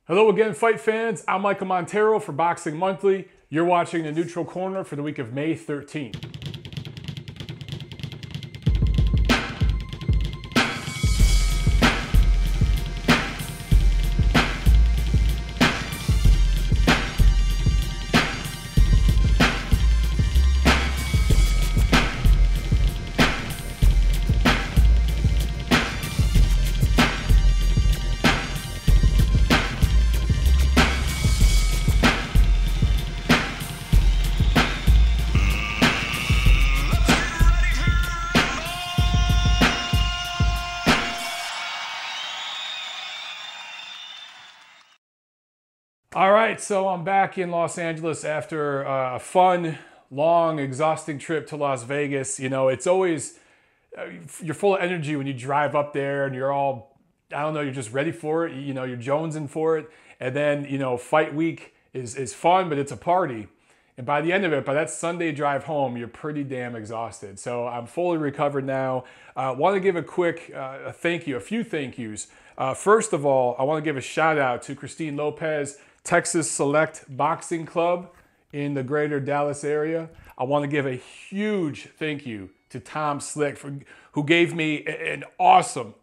Hello again, fight fans. I'm Michael Montero for Boxing Monthly. You're watching the Neutral Corner for the week of May 13th. All right, so I'm back in Los Angeles after a fun, long, exhausting trip to Las Vegas. You know, it's always, you're full of energy when you drive up there and you're all, I don't know, you're just ready for it. You know, you're jonesing for it. And then, you know, fight week is fun, but it's a party. And by the end of it, by that Sunday drive home, you're pretty damn exhausted. So I'm fully recovered now. Want to give a quick thank you, a few thank yous. First of all, I want to give a shout out to Christine Lopez, Texas Select Boxing Club in the greater Dallas area. I want to give a huge thank you to Tom Slick, who gave me an awesome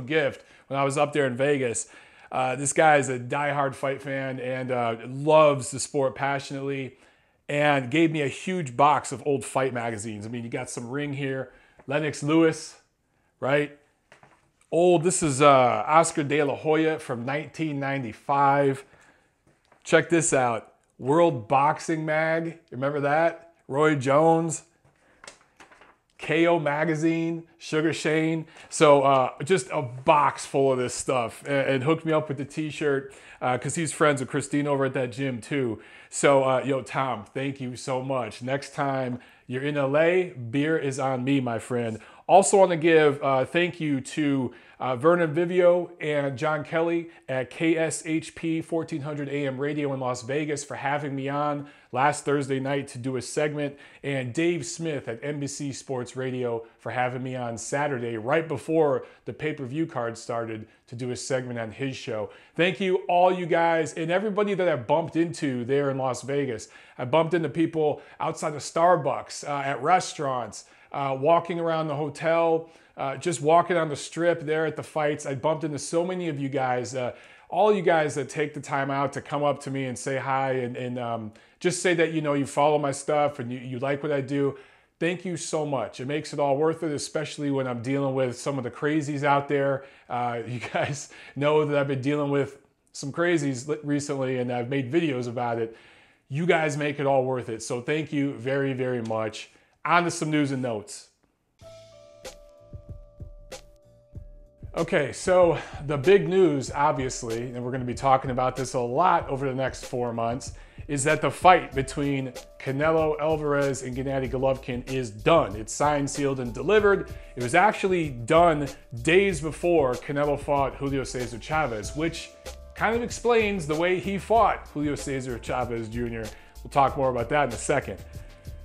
gift when I was up there in Vegas. This guy is a diehard fight fan and loves the sport passionately, and gave me a huge box of old fight magazines. I mean, you got some Ring here, Lennox Lewis, right? This is Oscar De La Hoya from 1995. Check this out, World Boxing Mag, remember that? Roy Jones, KO Magazine, Sugar Shane. So just a box full of this stuff, and hooked me up with the t-shirt because he's friends with Christine over at that gym too. So yo, Tom, thank you so much. Next time you're in LA, beer is on me, my friend. Also want to give thank you to Vernon Vivio and John Kelly at KSHP 1400 AM radio in Las Vegas for having me on last Thursday night to do a segment, and Dave Smith at NBC Sports Radio for having me on Saturday right before the pay-per-view card started to do a segment on his show. Thank you all you guys and everybody that I bumped into there in Las Vegas. I bumped into people outside of Starbucks, at restaurants, walking around the hotel, just walking on the strip there at the fights. I bumped into so many of you guys, all you guys that take the time out to come up to me and say hi and just say that, you know, you follow my stuff and you like what I do. Thank you so much. It makes it all worth it, especially when I'm dealing with some of the crazies out there. You guys know that I've been dealing with some crazies recently and I've made videos about it. You guys make it all worth it. So thank you very, very much. On to some news and notes. Okay, so the big news, obviously, and we're going to be talking about this a lot over the next 4 months, is that the fight between Canelo, Alvarez, and Gennady Golovkin is done. It's signed, sealed, and delivered. It was actually done days before Canelo fought Julio Cesar Chavez, which kind of explains the way he fought Julio Cesar Chavez Jr. We'll talk more about that in a second.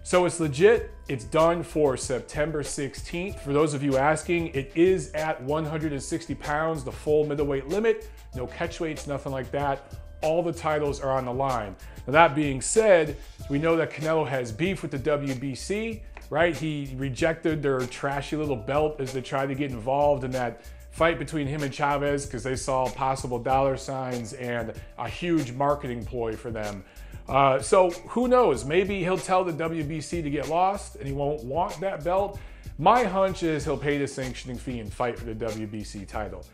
So it's legit, it's done for September 16th. For those of you asking, it is at 160 pounds, the full middleweight limit, no catchweights, nothing like that. All the titles are on the line. Now that being said, we know that Canelo has beef with the WBC, right? He rejected their trashy little belt as they tried to get involved in that fight between him and Chavez because they saw possible dollar signs and a huge marketing ploy for them. So who knows, maybe he'll tell the WBC to get lost and he won't want that belt. My hunch is he'll pay the sanctioning fee and fight for the WBC title.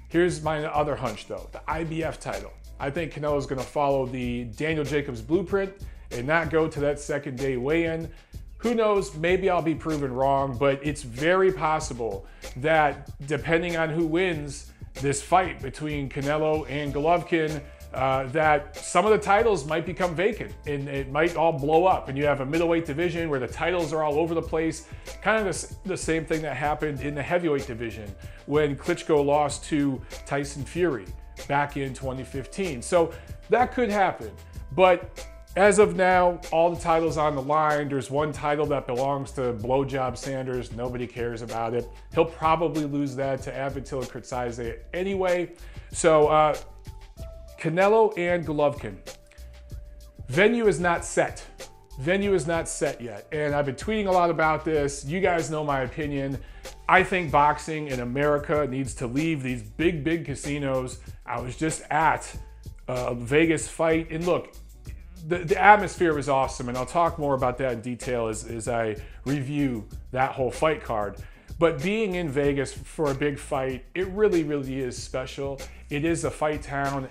Here's my other hunch though, the IBF title. I think Canelo's gonna follow the Daniel Jacobs blueprint and not go to that second day weigh-in. Who knows, maybe I'll be proven wrong, but it's very possible that depending on who wins this fight between Canelo and Golovkin, that some of the titles might become vacant and it might all blow up and you have a middleweight division where the titles are all over the place. Kind of the same thing that happened in the heavyweight division when Klitschko lost to Tyson Fury back in 2015. So that could happen, but as of now, all the titles on the line. There's one title that belongs to Blowjob Sanders. Nobody cares about it. He'll probably lose that to Avila Kurtzadze anyway. So Canelo and Golovkin. Venue is not set. Venue is not set yet. And I've been tweeting a lot about this. You guys know my opinion. I think boxing in America needs to leave these big casinos. I was just at a Vegas fight, and look, the atmosphere was awesome, and I'll talk more about that in detail as I review that whole fight card. But being in Vegas for a big fight, it really is special. It is a fight town.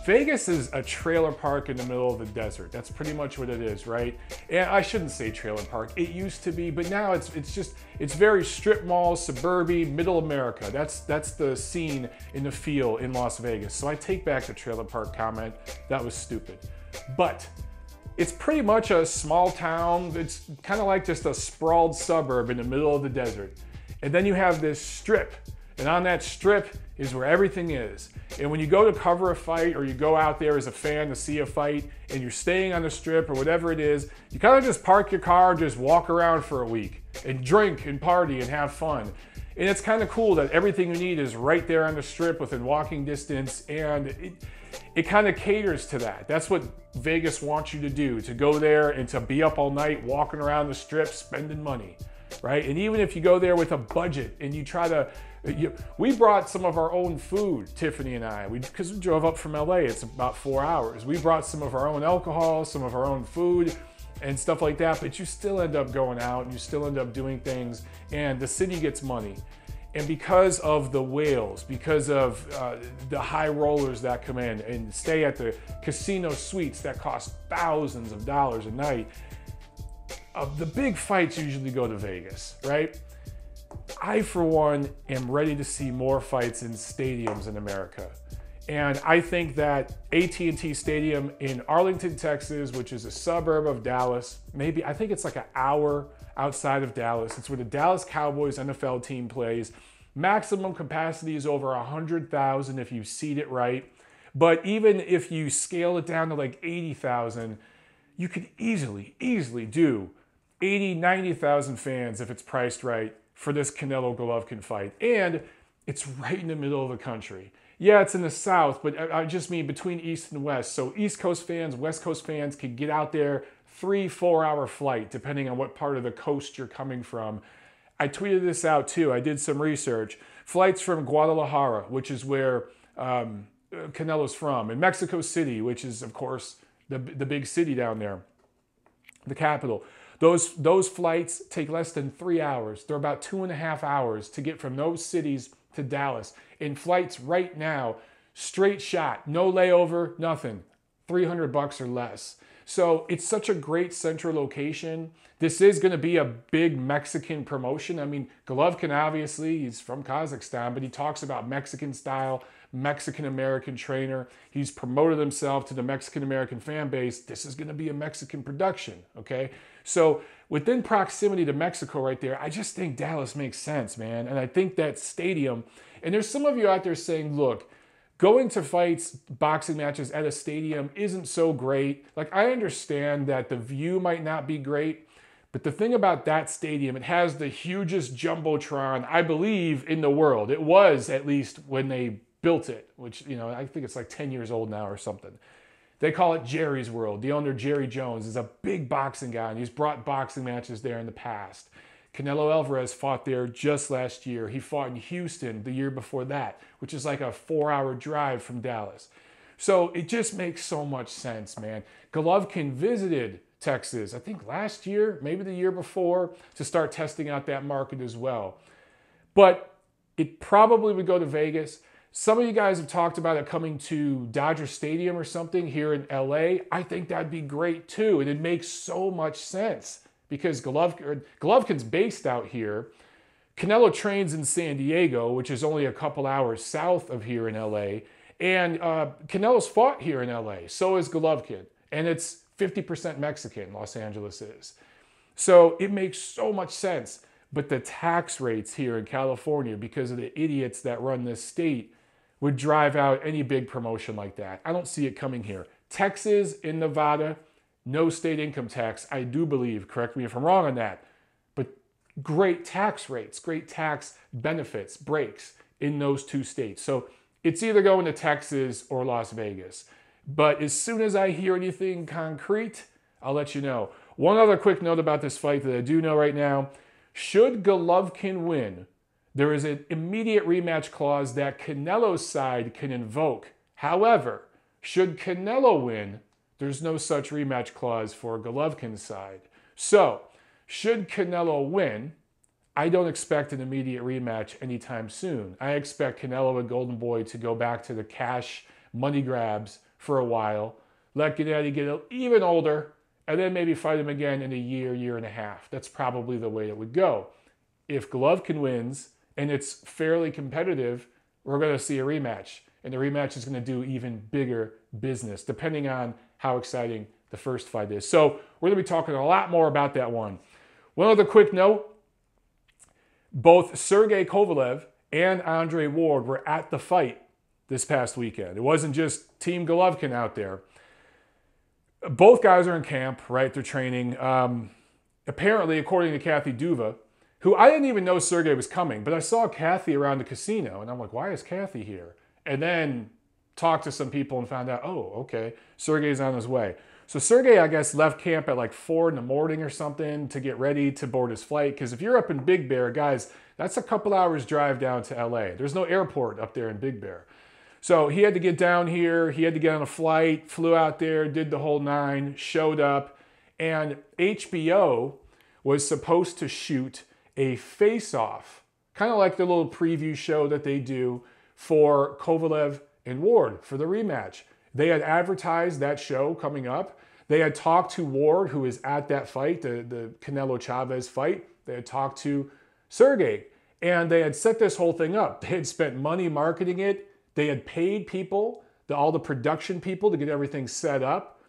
Vegas is a trailer park in the middle of the desert. That's pretty much what it is, right? And I shouldn't say trailer park. It used to be, but now it's very strip mall, suburban, middle America. That's the scene in the feel in Las Vegas. So I take back the trailer park comment. That was stupid. But it's pretty much a small town. It's kind of like just a sprawled suburb in the middle of the desert. And then you have this strip. And on that strip is where everything is. And when you go to cover a fight, or you go out there as a fan to see a fight, and you're staying on the strip or whatever it is, you kind of just park your car, just walk around for a week and drink and party and have fun. And it's kind of cool that everything you need is right there on the strip within walking distance, and it kind of caters to that. That's what Vegas wants you to do, to go there and to be up all night walking around the strip spending money, right? And even if you go there with a budget and you try to, we brought some of our own food, Tiffany and I, because we drove up from LA, it's about 4 hours. We brought some of our own alcohol, some of our own food and stuff like that, but you still end up going out and you still end up doing things, and the city gets money. And because of the whales, because of the high rollers that come in and stay at the casino suites that cost thousands of dollars a night, the big fights usually go to Vegas, right? I, for one, am ready to see more fights in stadiums in America. And I think that at&t Stadium in Arlington, Texas, which is a suburb of Dallas, I think it's like an hour outside of Dallas. It's where the Dallas Cowboys NFL team plays. Maximum capacity is over 100,000 if you seat it right. But even if you scale it down to like 80,000, you could easily do 80, 90,000 fans if it's priced right for this Canelo-Golovkin fight. And it's right in the middle of the country. Yeah, it's in the South, but I just mean between East and West. So East Coast fans, West Coast fans can get out there, 3-4 hour flight, depending on what part of the coast you're coming from. I tweeted this out too. I did some research. Flights from Guadalajara, which is where Canelo's from, and Mexico City, which is, of course, the big city down there, the capital. Those flights take less than 3 hours. They're about 2.5 hours to get from those cities to Dallas. In flights right now, straight shot, no layover, nothing, $300 or less. So it's such a great central location. This is going to be a big Mexican promotion. I mean, Golovkin, obviously, he's from Kazakhstan, but he talks about Mexican style, Mexican-American trainer. He's promoted himself to the Mexican-American fan base. This is going to be a Mexican production, okay? So within proximity to Mexico right there, I just think Dallas makes sense, man. And I think that stadium, and there's some of you out there saying, look, going to fights, boxing matches at a stadium isn't so great. Like, I understand that the view might not be great, but the thing about that stadium, it has the hugest jumbotron, I believe, in the world. It was, at least, when they built it, which, you know, I think it's like 10 years old now or something. They call it Jerry's World. The owner, Jerry Jones, is a big boxing guy, and he's brought boxing matches there in the past. Canelo Alvarez fought there just last year. He fought in Houston the year before that, which is like a 4-hour drive from Dallas. So it just makes so much sense, man. Golovkin visited Texas, I think last year, maybe the year before, to start testing out that market as well. But it probably would go to Vegas. Some of you guys have talked about it coming to Dodger Stadium or something here in LA. I think that'd be great too. And it makes so much sense because Golovkin's based out here. Canelo trains in San Diego, which is only a couple hours south of here in LA. And Canelo's fought here in LA. So is Golovkin. And it's 50% Mexican, Los Angeles is. So it makes so much sense. But the tax rates here in California, because of the idiots that run this state, would drive out any big promotion like that. I don't see it coming here. Texas and Nevada, no state income tax, I do believe. Correct me if I'm wrong on that. But great tax rates, great tax benefits, breaks in those two states. So It's either going to Texas or Las Vegas. But as soon as I hear anything concrete, I'll let you know. One other quick note about this fight that I do know right now. Should Golovkin win, there is an immediate rematch clause that Canelo's side can invoke. However, should Canelo win, there's no such rematch clause for Golovkin's side. So, should Canelo win, I don't expect an immediate rematch anytime soon. I expect Canelo and Golden Boy to go back to the cash money grabs for a while, let Gennady get even older, and then maybe fight him again in a year, year and a half. That's probably the way it would go. If Golovkin wins, and it's fairly competitive, we're going to see a rematch. And the rematch is going to do even bigger business, depending on how exciting the first fight is. So we're going to be talking a lot more about that one. One other quick note. Both Sergey Kovalev and Andre Ward were at the fight this past weekend. It wasn't just Team Golovkin out there. Both guys are in camp, right? They're training. Apparently, according to Kathy Duva, who I didn't even know Sergey was coming, but I saw Kathy around the casino, and I'm like, why is Kathy here? And then talked to some people and found out, oh, okay, Sergey's on his way. So Sergey, I guess, left camp at like 4 in the morning or something to get ready to board his flight. Because if you're up in Big Bear, guys, that's a couple hours drive down to LA. There's no airport up there in Big Bear. So he had to get down here. He had to get on a flight, flew out there, did the whole 9, showed up. And HBO was supposed to shoot a face-off, kind of like the little preview show that they do for Kovalev and Ward for the rematch. They had advertised that show coming up. They had talked to Ward, who is at that fight, the Canelo-Chavez fight. They had talked to Sergey, and they had set this whole thing up. They had spent money marketing it. They had paid people, all the production people, to get everything set up.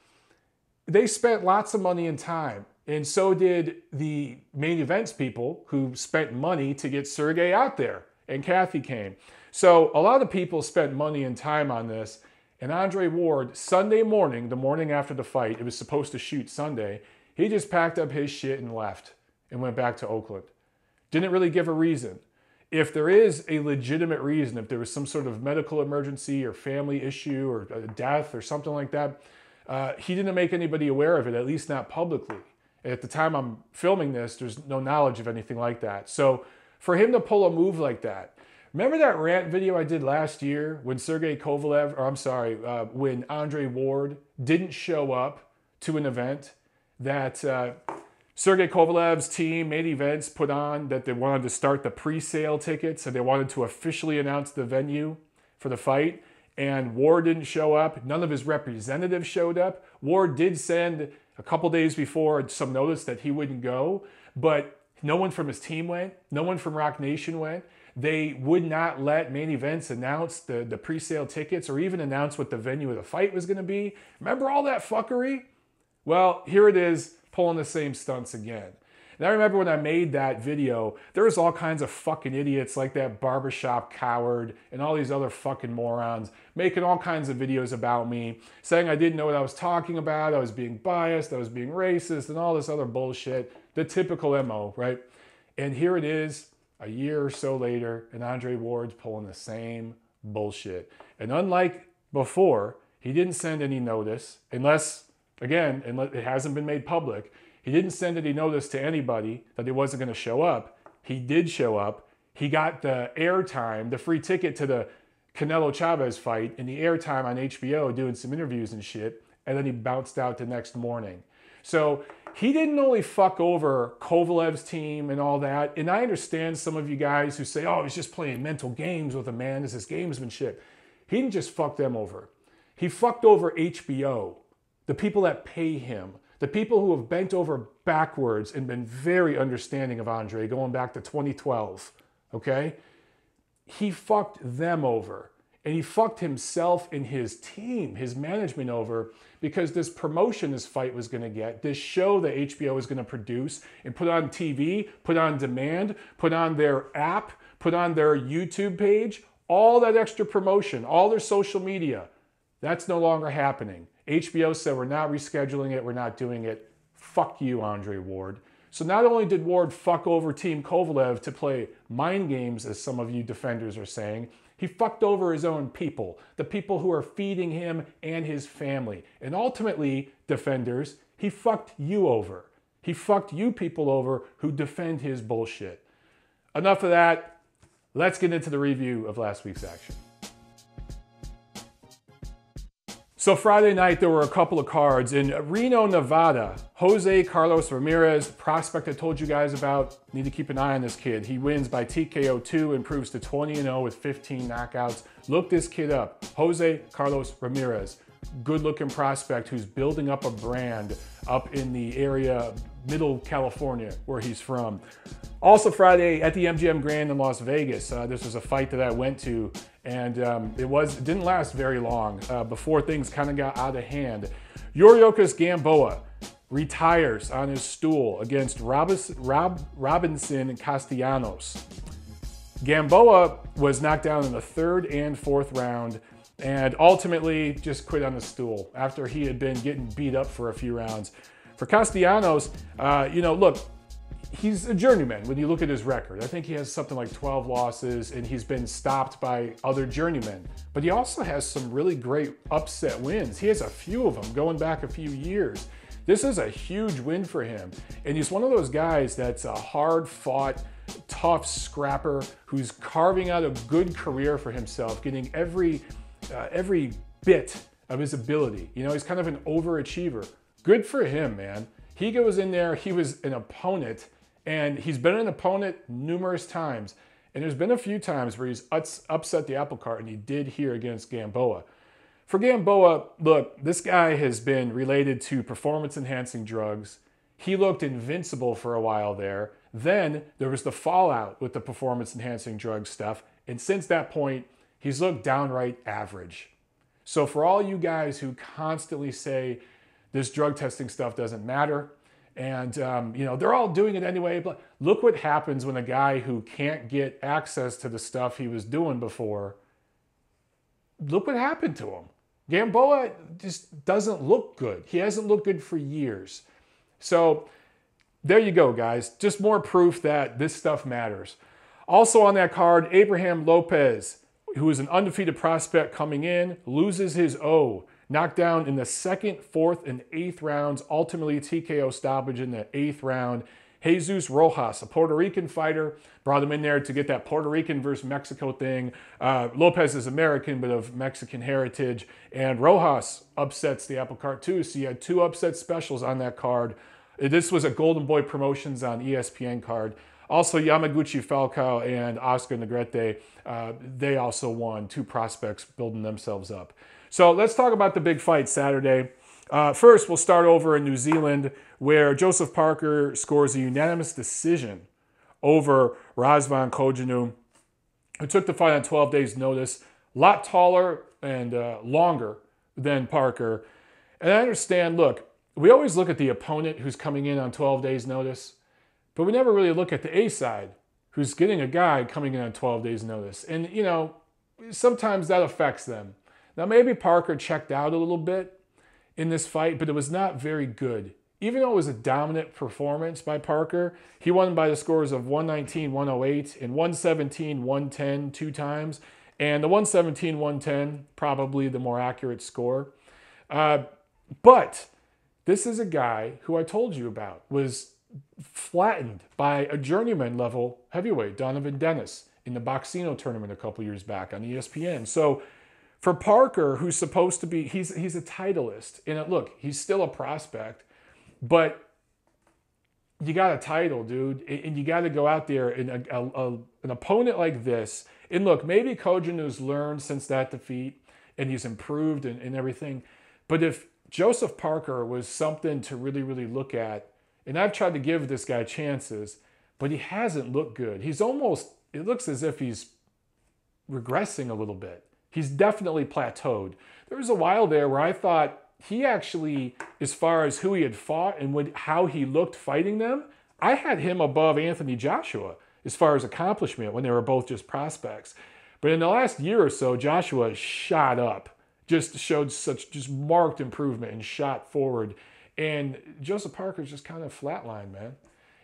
They spent lots of money and time. And so did the main events people who spent money to get Sergey out there. And Kathy came. So a lot of people spent money and time on this. And Andre Ward, Sunday morning, the morning after the fight, it was supposed to shoot Sunday, he just packed up his shit and left and went back to Oakland. Didn't really give a reason. If there is a legitimate reason, if there was some sort of medical emergency or family issue or a death or something like that, he didn't make anybody aware of it, at least not publicly. At the time I'm filming this, there's no knowledge of anything like that. So for him to pull a move like that, remember that rant video I did last year when when Andre Ward didn't show up to an event that Sergey Kovalev's team, Main Events, put on, that they wanted to start the pre-sale tickets and they wanted to officially announce the venue for the fight, and Ward didn't show up. None of his representatives showed up. Ward did send a couple days before some notice that he wouldn't go, but no one from his team went. No one from Rock Nation went. They would not let Main Events announce the pre-sale tickets or even announce what the venue of the fight was going to be. Remember all that fuckery? Well, here it is, pulling the same stunts again. And I remember when I made that video, there was all kinds of fucking idiots like that barbershop coward and all these other fucking morons making all kinds of videos about me, saying I didn't know what I was talking about, I was being biased, I was being racist, and all this other bullshit. The typical MO, right? And here it is, a year or so later, and Andre Ward's pulling the same bullshit. And unlike before, he didn't send any notice, unless it hasn't been made public. He didn't send any notice to anybody that he wasn't going to show up. He did show up. He got the airtime, the free ticket to the Canelo-Chavez fight, and the airtime on HBO doing some interviews and shit, and then he bounced out the next morning. So he didn't only fuck over Kovalev's team and all that, and I understand some of you guys who say, oh, he's just playing mental games with a man, this is gamesmanship. He didn't just fuck them over. He fucked over HBO, the people that pay him, the people who have bent over backwards and been very understanding of Andre going back to 2012, okay? He fucked them over. And he fucked himself and his team, his management over, because this promotion this fight was going to get, this show that HBO was going to produce and put on TV, put on demand, put on their app, put on their YouTube page, all that extra promotion, all their social media, that's no longer happening. HBO said, we're not rescheduling it, we're not doing it. Fuck you, Andre Ward. So not only did Ward fuck over Team Kovalev to play mind games, as some of you defenders are saying, he fucked over his own people, the people who are feeding him and his family. And ultimately, defenders, he fucked you over. He fucked you people over who defend his bullshit. Enough of that. Let's get into the review of last week's action. So Friday night, there were a couple of cards. In Reno, Nevada, Jose Carlos Ramirez, prospect I told you guys about. Need to keep an eye on this kid. He wins by TKO 2, improves to 20-0 with 15 knockouts. Look this kid up. Jose Carlos Ramirez, good-looking prospect who's building up a brand up in the area, middle California, where he's from. Also Friday at the MGM Grand in Las Vegas, this was a fight that I went to, and it didn't last very long before things kind of got out of hand. Yuriorkis Gamboa retires on his stool against Robinson Castellanos. Gamboa was knocked down in the 3rd and 4th round and ultimately just quit on the stool after he had been getting beat up for a few rounds. For Castellanos, look, he's a journeyman when you look at his record. I think he has something like 12 losses and he's been stopped by other journeymen. But he also has some really great upset wins. He has a few of them going back a few years. This is a huge win for him. And he's one of those guys that's a hard-fought, tough scrapper who's carving out a good career for himself, getting every bit of his ability. You know, he's kind of an overachiever. Good for him, man. He goes in there, he was an opponent, and he's been an opponent numerous times. And there's been a few times where he's upset the apple cart, and he did here against Gamboa. For Gamboa, look, this guy has been related to performance-enhancing drugs. He looked invincible for a while there. Then there was the fallout with the performance-enhancing drug stuff. And since that point, he's looked downright average. So for all you guys who constantly say this drug testing stuff doesn't matter, and they're all doing it anyway, but look what happens when a guy who can't get access to the stuff he was doing before, look what happened to him. Gamboa just doesn't look good. He hasn't looked good for years. So there you go, guys. Just more proof that this stuff matters. Also on that card, Abraham Lopez, who is an undefeated prospect coming in, loses his O. Knocked down in the 2nd, 4th, and 8th rounds, ultimately TKO stoppage in the 8th round. Jesus Rojas, a Puerto Rican fighter, brought him in there to get that Puerto Rican versus Mexico thing. Lopez is American, but of Mexican heritage. And Rojas upsets the apple cart too, so you had 2 upset specials on that card. This was a Golden Boy Promotions on ESPN card. Also, Yamaguchi Falcao and Oscar Negrete, they also won. 2 prospects building themselves up. So let's talk about the big fight Saturday. First, we'll start over in New Zealand, where Joseph Parker scores a unanimous decision over Razvan Kojanu, who took the fight on 12 days' notice. A lot taller and longer than Parker. And I understand, look, we always look at the opponent who's coming in on 12 days' notice, but we never really look at the A side, who's getting a guy coming in on 12 days' notice. And, sometimes that affects them. Now, maybe Parker checked out a little bit in this fight, but it was not very good. Even though it was a dominant performance by Parker, he won by the scores of 119-108 and 117-110 2 times. And the 117-110, probably the more accurate score. But this is a guy who I told you about was flattened by a journeyman level heavyweight, Donovan Dennis, in the Boxino tournament a couple years back on ESPN. So for Parker, who's supposed to be, he's a titleist. And look, he's still a prospect, but you got a title, dude. And you got to go out there and an opponent like this. And look, maybe Kojanu's learned since that defeat and he's improved and everything. But if Joseph Parker was something to really, really look at, and I've tried to give this guy chances, but he hasn't looked good. He's almost, it looks as if he's regressing a little bit. He's definitely plateaued. There was a while there where I thought he actually, as far as who he had fought and how he looked fighting them, I had him above Anthony Joshua as far as accomplishment when they were both just prospects. But in the last year or so, Joshua shot up, just showed such just marked improvement and shot forward. And Joseph Parker's just kind of flatlined, man.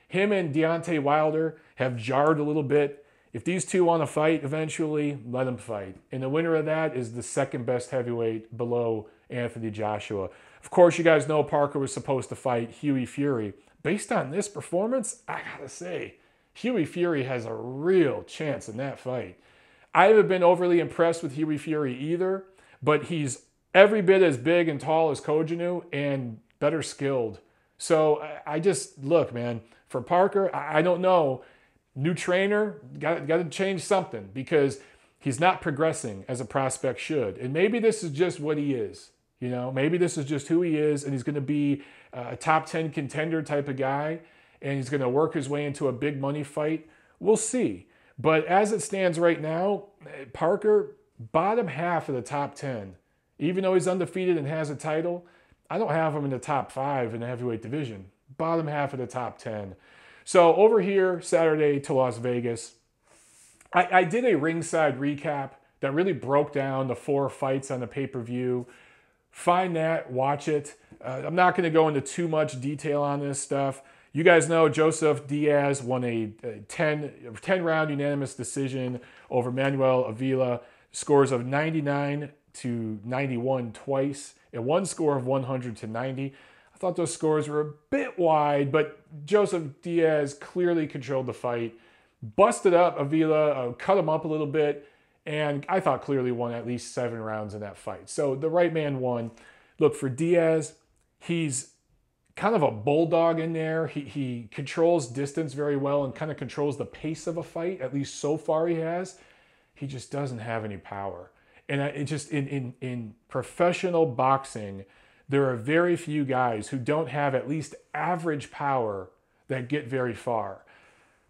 Him and Deontay Wilder have jarred a little bit. If these two want to fight eventually, let them fight. And the winner of that is the second best heavyweight below Anthony Joshua. Of course, you guys know Parker was supposed to fight Hughie Fury. Based on this performance, I gotta say, Hughie Fury has a real chance in that fight. I haven't been overly impressed with Hughie Fury either, but he's every bit as big and tall as Kojanu and better skilled. So I just, look, man, for Parker, I don't know. New trainer, got to change something because he's not progressing as a prospect should. And maybe this is just what he is. You know, maybe this is just who he is, and he's going to be a top 10 contender type of guy, and he's going to work his way into a big money fight. We'll see. But as it stands right now, Parker, bottom half of the top 10. Even though he's undefeated and has a title, I don't have him in the top 5 in the heavyweight division. Bottom half of the top 10. So over here, Saturday to Las Vegas, I did a ringside recap that really broke down the 4 fights on the pay-per-view. Find that, watch it. I'm not going to go into too much detail on this stuff. You guys know Joseph Diaz won a 10-round unanimous decision over Manuel Avila. Scores of 99 to 91 twice, and one score of 100 to 90. I thought those scores were a bit wide, but Joseph Diaz clearly controlled the fight. Busted up Avila, cut him up a little bit, and I thought clearly won at least 7 rounds in that fight. So the right man won. Look, for Diaz, he's kind of a bulldog in there. He controls distance very well and kind of controls the pace of a fight. At least so far he has. He just doesn't have any power. And it just in professional boxing, there are very few guys who don't have at least average power that get very far.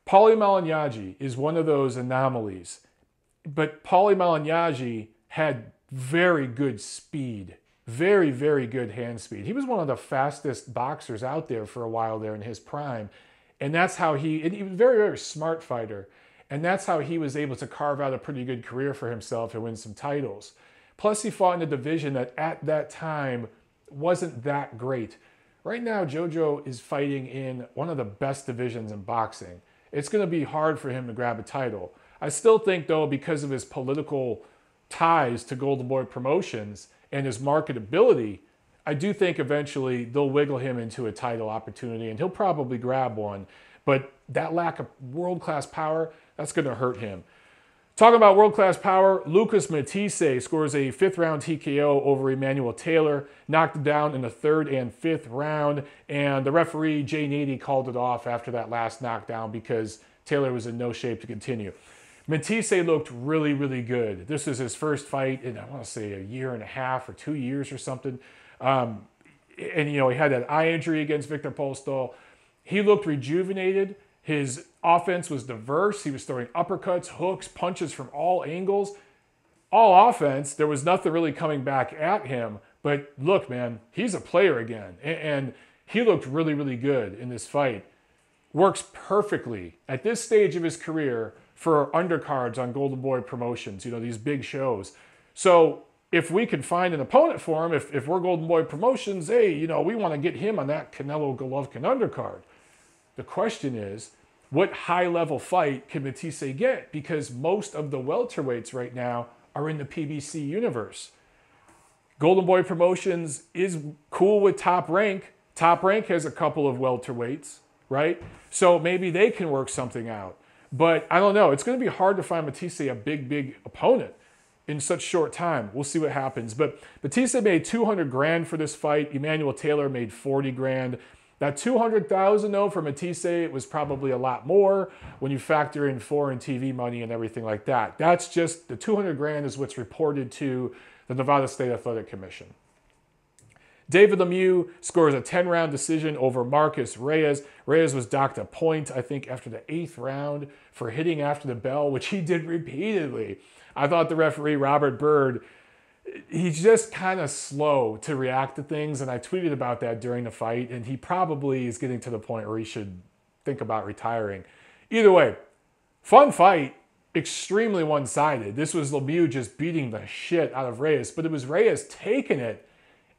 Paulie Malignaggi is one of those anomalies. But Paulie Malignaggi had very good speed. Very, very good hand speed. He was one of the fastest boxers out there for a while there in his prime. And that's how he was a very, very smart fighter. And that's how he was able to carve out a pretty good career for himself and win some titles. Plus, he fought in a division that at that time wasn't that great. Right now, JoJo is fighting in one of the best divisions in boxing. It's going to be hard for him to grab a title. I still think, though, because of his political ties to Golden Boy Promotions and his marketability, I do think eventually they'll wiggle him into a title opportunity, and he'll probably grab one. But that lack of world-class power, that's going to hurt him. Talking about world-class power, Lucas Matisse scores a 5th-round TKO over Emmanuel Taylor, knocked him down in the 3rd and 5th round, and the referee, Jay Nady, called it off after that last knockdown because Taylor was in no shape to continue. Matisse looked really, really good. This was his first fight in, I want to say, a year and a half or 2 years or something. And, you know, he had that eye injury against Victor Postol. He looked rejuvenated. His offense was diverse. He was throwing uppercuts, hooks, punches from all angles. All offense. There was nothing really coming back at him. But look, man, he's a player again. And he looked really, really good in this fight. Works perfectly at this stage of his career for undercards on Golden Boy Promotions, you know, these big shows. So if we can find an opponent for him, if we're Golden Boy Promotions, hey, you know, we want to get him on that Canelo-Golovkin undercard. The question is, what high-level fight can Matisse get? Because most of the welterweights right now are in the PBC universe. Golden Boy Promotions is cool with Top Rank. Top Rank has a couple of welterweights, right? So maybe they can work something out. But I don't know. It's going to be hard to find Matisse a big opponent in such short time. We'll see what happens. But Matisse made 200 grand for this fight. Emmanuel Taylor made 40 grand. That 200,000 though for Matisse was probably a lot more when you factor in foreign TV money and everything like that. That's just the 200 grand is what's reported to the Nevada State Athletic Commission. David Lemieux scores a 10-round decision over Marcus Reyes. Reyes was docked a point, I think, after the 8th round for hitting after the bell, which he did repeatedly. I thought the referee, Robert Bird, he's just kind of slow to react to things, and I tweeted about that during the fight, and he probably is getting to the point where he should think about retiring. Either way, fun fight, extremely one-sided. This was Lemieux just beating the shit out of Reyes, but it was Reyes taking it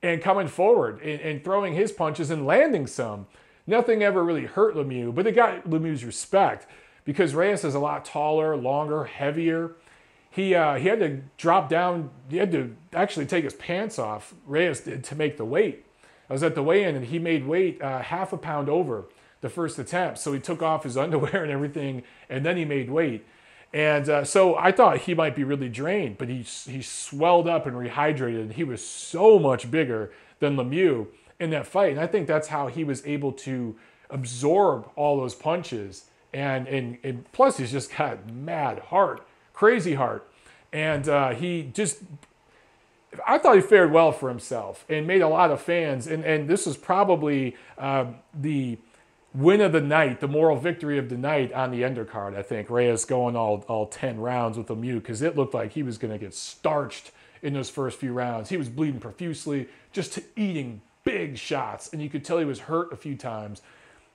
and coming forward and throwing his punches and landing some. Nothing ever really hurt Lemieux, but it got Lemieux's respect because Reyes is a lot taller, longer, heavier. He had to drop down. He had to actually take his pants off, Reyes did, to make the weight. I was at the weigh-in, and he made weight half a pound over the first attempt. So he took off his underwear and everything, and then he made weight. And so I thought he might be really drained, but he swelled up and rehydrated, and he was so much bigger than Lemieux in that fight. And I think that's how he was able to absorb all those punches. And plus, he's just got mad heart, crazy heart. And I thought he fared well for himself and made a lot of fans. And this was probably the win of the night, the moral victory of the night on the undercard, I think. Reyes going all 10 rounds with Lemieux because it looked like he was going to get starched in those first few rounds. He was bleeding profusely, just eating big shots. And you could tell he was hurt a few times,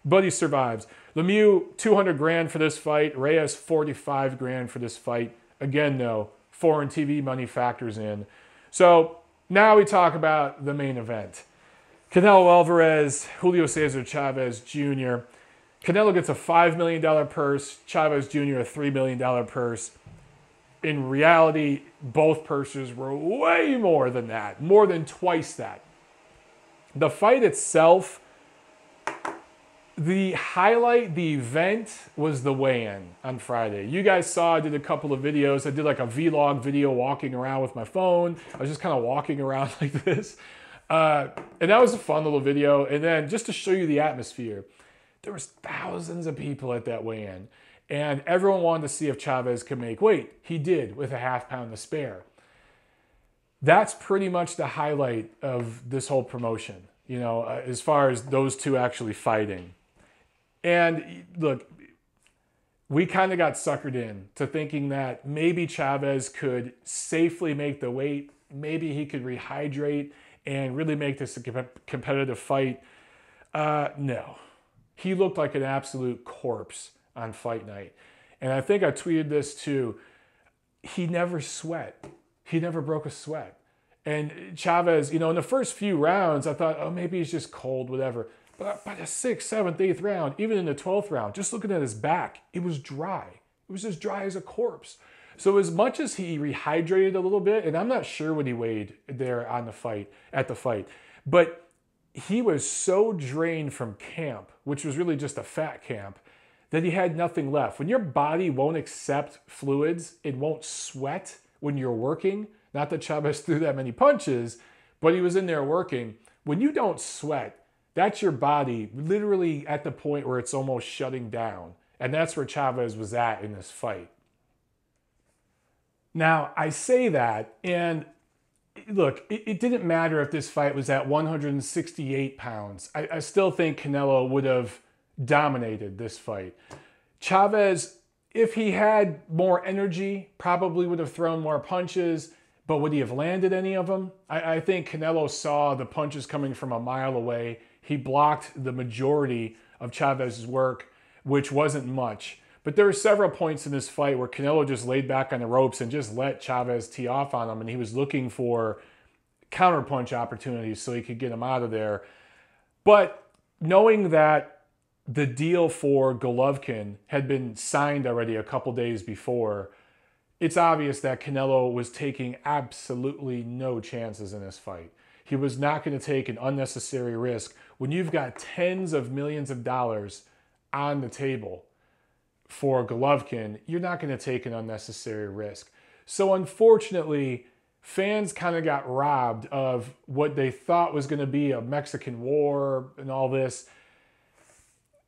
but he survives. Lemieux, 200 grand for this fight. Reyes, 45 grand for this fight. Again, though, foreign TV money factors in. So now we talk about the main event. Canelo Alvarez, Julio Cesar Chavez Jr. Canelo gets a $5 million purse, Chavez Jr. a $3 million purse. In reality, both purses were way more than that, more than twice that. The fight itself, the highlight, the event was the weigh-in on Friday. You guys saw I did a couple of videos. I did like a vlog video walking around with my phone. I was just kind of walking around like this. And that was a fun little video. And then just to show you the atmosphere, there was thousands of people at that weigh-in. And everyone wanted to see if Chavez could make weight. He did with a half pound to spare. That's pretty much the highlight of this whole promotion, you know, as far as those two actually fighting. And look, we kind of got suckered in to thinking that maybe Chavez could safely make the weight. Maybe he could rehydrate and really make this a competitive fight. No. He looked like an absolute corpse on fight night. And I think I tweeted this too. He never sweat. He never broke a sweat. And Chavez, you know, in the first few rounds, I thought, oh, maybe he's just cold, whatever. But by the 6th, 7th, 8th round, even in the 12th round, just looking at his back, it was dry. It was as dry as a corpse. So as much as he rehydrated a little bit, and I'm not sure what he weighed there on the fight, at the fight, but he was so drained from camp, which was really just a fat camp, that he had nothing left. When your body won't accept fluids, it won't sweat when you're working. Not that Chavez threw that many punches, but he was in there working. When you don't sweat, that's your body literally at the point where it's almost shutting down. And that's where Chavez was at in this fight. Now, I say that, and look, it didn't matter if this fight was at 168 pounds. I still think Canelo would have dominated this fight. Chavez, if he had more energy, probably would have thrown more punches, but would he have landed any of them? I think Canelo saw the punches coming from a mile away. He blocked the majority of Chavez's work, which wasn't much. But there were several points in this fight where Canelo just laid back on the ropes and just let Chavez tee off on him, and he was looking for counterpunch opportunities so he could get him out of there. But knowing that the deal for Golovkin had been signed already a couple days before, it's obvious that Canelo was taking absolutely no chances in this fight. He was not going to take an unnecessary risk when you've got tens of millions of dollars on the table. For Golovkin, you're not going to take an unnecessary risk. So unfortunately, fans kind of got robbed of what they thought was going to be a Mexican war and all this,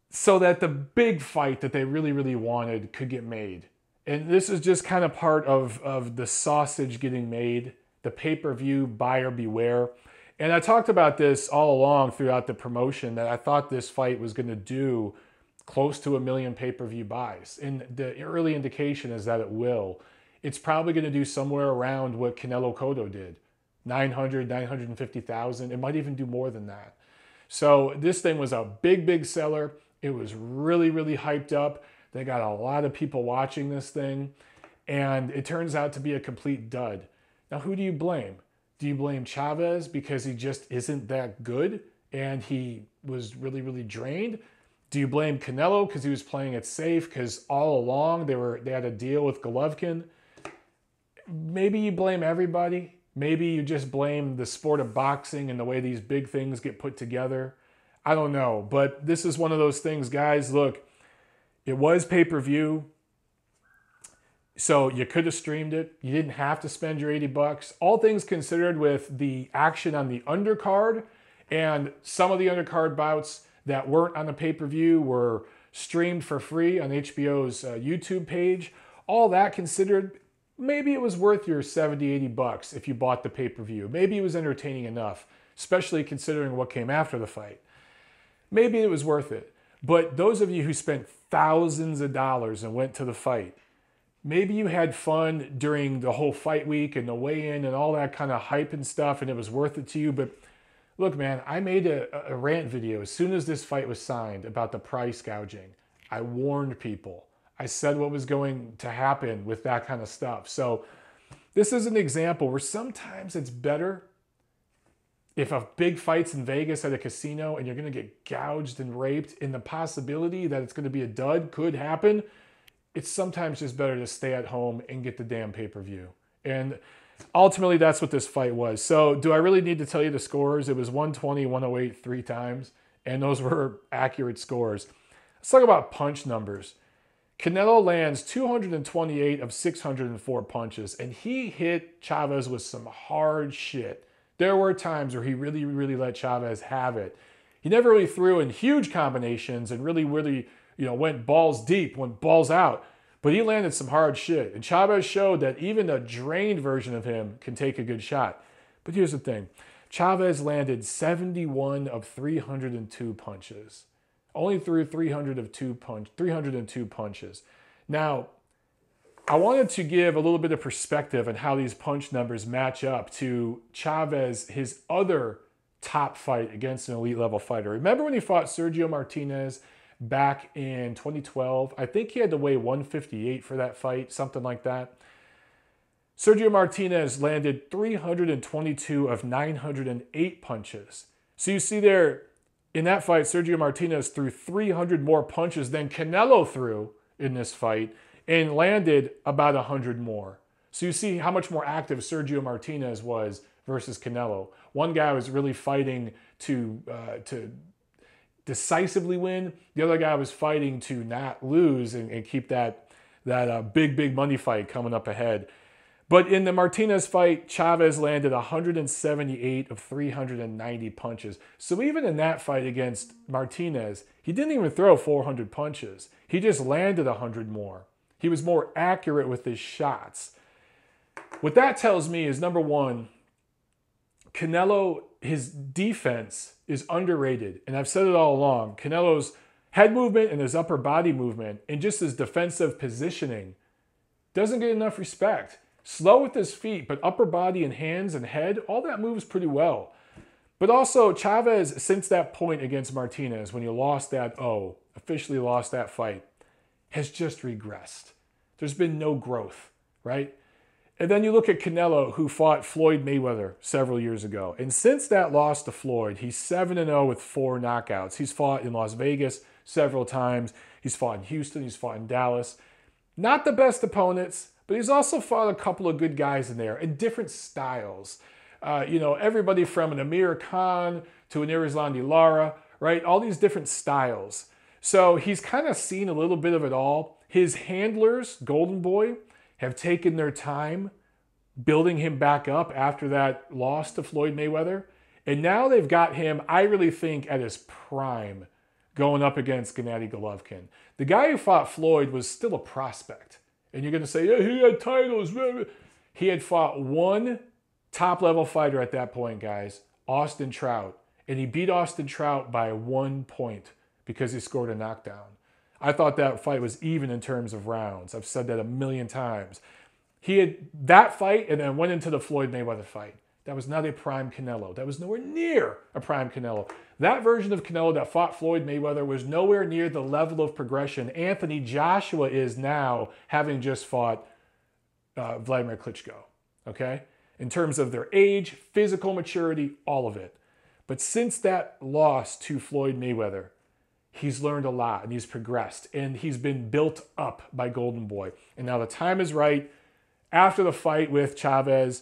so that the big fight that they really, really wanted could get made. And this is just kind of part of the sausage getting made, the pay-per-view buyer beware. And I talked about this all along throughout the promotion, that I thought this fight was going to do close to 1 million pay-per-view buys. And the early indication is that it will. It's probably going to do somewhere around what Canelo Cotto did. 900, 950,000. It might even do more than that. So this thing was a big, big seller. It was really, really hyped up. They got a lot of people watching this thing. And it turns out to be a complete dud. Now, who do you blame? Do you blame Chavez because he just isn't that good and he was really, really drained? Do you blame Canelo because he was playing it safe because all along they had a deal with Golovkin? Maybe you blame everybody. Maybe you just blame the sport of boxing and the way these big things get put together. I don't know, but this is one of those things, guys. Look, it was pay-per-view, so you could have streamed it. You didn't have to spend your $80. All things considered, with the action on the undercard and some of the undercard bouts that weren't on the pay-per-view were streamed for free on HBO's YouTube page. All that considered, maybe it was worth your $70, $80 if you bought the pay-per-view. Maybe it was entertaining enough, especially considering what came after the fight. Maybe it was worth it. But those of you who spent thousands of dollars and went to the fight, maybe you had fun during the whole fight week and the weigh-in and all that kind of hype and stuff, and it was worth it to you. But look, man, I made a rant video as soon as this fight was signed about the price gouging. I warned people. I said what was going to happen with that kind of stuff. So this is an example where sometimes it's better if a big fight's in Vegas at a casino and you're going to get gouged and raped, and the possibility that it's going to be a dud could happen, it's sometimes just better to stay at home and get the damn pay-per-view. And ultimately, that's what this fight was. So do I really need to tell you the scores? It was 120, 108 3 times, and those were accurate scores. Let's talk about punch numbers. Canelo lands 228 of 604 punches, and he hit Chavez with some hard shit. There were times where he really, really let Chavez have it. He never really threw in huge combinations and really, went balls deep, went balls out. But he landed some hard shit. And Chavez showed that even a drained version of him can take a good shot. But here's the thing. Chavez landed 71 of 302 punches. Only threw 302 punches. Now, I wanted to give a little bit of perspective on how these punch numbers match up to Chavez, his other top fight against an elite level fighter. Remember when he fought Sergio Martinez back in 2012? I think he had to weigh 158 for that fight, something like that. Sergio Martinez landed 322 of 908 punches. So you see there, in that fight, Sergio Martinez threw 300 more punches than Canelo threw in this fight, and landed about 100 more. So you see how much more active Sergio Martinez was versus Canelo. One guy was really fighting to decisively win. The other guy was fighting to not lose and keep that big money fight coming up ahead. But in the Martinez fight, Chavez landed 178 of 390 punches. So even in that fight against Martinez, he didn't even throw 400 punches. He just landed 100 more. He was more accurate with his shots. What that tells me is, number one, Canelo, his defense is underrated. And I've said it all along. Canelo's head movement and his upper body movement and just his defensive positioning doesn't get enough respect. Slow with his feet, but upper body and hands and head, all that moves pretty well. But also, Chavez, since that point against Martinez, when he officially lost that fight, has just regressed. There's been no growth, right? And then you look at Canelo, who fought Floyd Mayweather several years ago. And since that loss to Floyd, he's 7-0 with 4 knockouts. He's fought in Las Vegas several times. He's fought in Houston. He's fought in Dallas. Not the best opponents, but he's also fought a couple of good guys in there in different styles. Everybody from an Amir Khan to an Irizlandi Lara, right? All these different styles. So he's kind of seen a little bit of it all. His handlers, Golden Boy, have taken their time building him back up after that loss to Floyd Mayweather. And now they've got him, I really think, at his prime going up against Gennady Golovkin. The guy who fought Floyd was still a prospect. And you're going to say, yeah, he had titles. He had fought one top-level fighter at that point, guys, Austin Trout. And he beat Austin Trout by 1 point because he scored a knockdown. I thought that fight was even in terms of rounds. I've said that a million times. He had that fight and then went into the Floyd Mayweather fight. That was not a prime Canelo. That was nowhere near a prime Canelo. That version of Canelo that fought Floyd Mayweather was nowhere near the level of progression Anthony Joshua is now, having just fought Vladimir Klitschko, okay? In terms of their age, physical maturity, all of it. But since that loss to Floyd Mayweather, he's learned a lot and he's progressed and he's been built up by Golden Boy. And now the time is right. After the fight with Chavez,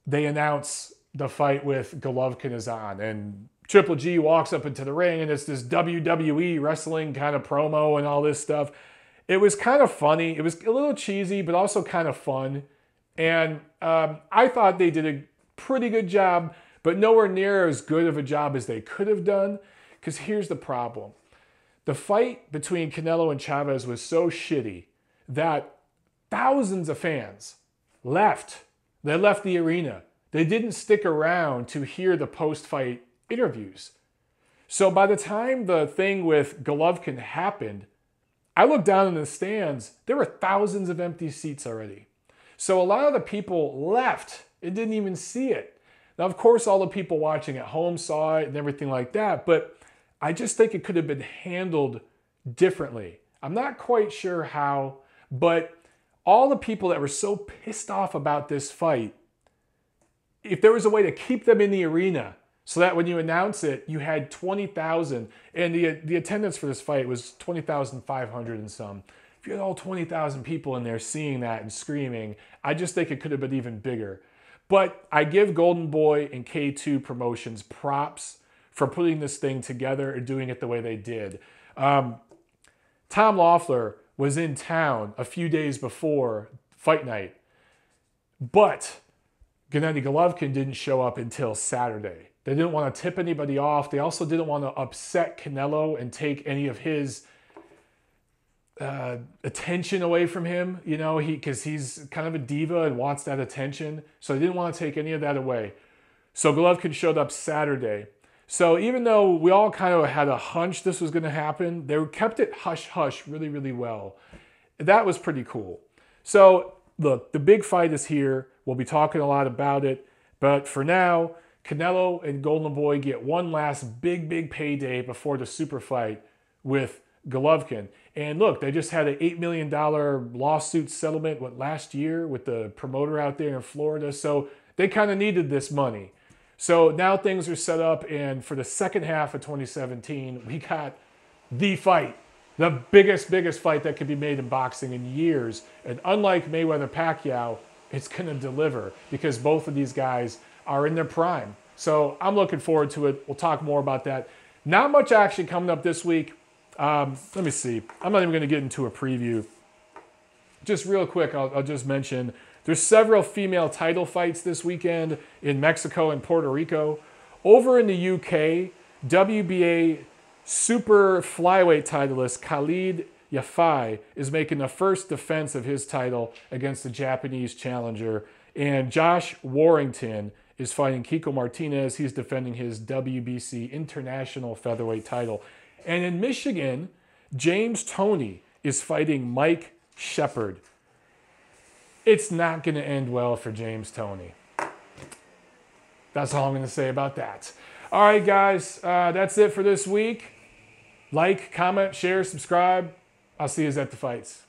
they announce the fight with Golovkin is on. And Triple G walks up into the ring and it's this WWE wrestling kind of promo and all this stuff. It was kind of funny. It was a little cheesy, but also kind of fun. And I thought they did a pretty good job, but nowhere near as good of a job as they could have done. Because here's the problem. The fight between Canelo and Chavez was so shitty that thousands of fans left. They left the arena. They didn't stick around to hear the post-fight interviews. So by the time the thing with Golovkin happened, I looked down in the stands. There were thousands of empty seats already. So a lot of the people left and didn't even see it. Now, of course, all the people watching at home saw it and everything like that, but I just think it could have been handled differently. I'm not quite sure how, but all the people that were so pissed off about this fight, if there was a way to keep them in the arena so that when you announce it, you had 20,000, and the attendance for this fight was 20,500 and some. If you had all 20,000 people in there seeing that and screaming, I just think it could have been even bigger. But I give Golden Boy and K2 Promotions props for putting this thing together and doing it the way they did. Tom Loeffler was in town a few days before fight night, but Gennady Golovkin didn't show up until Saturday. They didn't want to tip anybody off. They also didn't want to upset Canelo and take any of his attention away from him, you know, because he's kind of a diva and wants that attention. So they didn't want to take any of that away. So Golovkin showed up Saturday. So even though we all kind of had a hunch this was going to happen, they kept it hush-hush really, really well. That was pretty cool. So look, the big fight is here. We'll be talking a lot about it. But for now, Canelo and Golden Boy get one last big, big payday before the super fight with Golovkin. And look, they just had an $8 million lawsuit settlement last year with the promoter out there in Florida. So they kind of needed this money. So now things are set up, and for the second half of 2017, we got the fight. The biggest fight that could be made in boxing in years. And unlike Mayweather-Pacquiao, it's going to deliver because both of these guys are in their prime. So I'm looking forward to it. We'll talk more about that. Not much action coming up this week. Let me see. I'm not even going to get into a preview. Just real quick, I'll just mention there's several female title fights this weekend in Mexico and Puerto Rico. Over in the UK, WBA super flyweight titleist Khalid Yafai is making the first defense of his title against the Japanese challenger. And Josh Warrington is fighting Kiko Martinez. He's defending his WBC international featherweight title. And in Michigan, James Toney is fighting Mike Shepard. It's not going to end well for James Toney. That's all I'm going to say about that. All right, guys, that's it for this week. Like, comment, share, subscribe. I'll see you at the fights.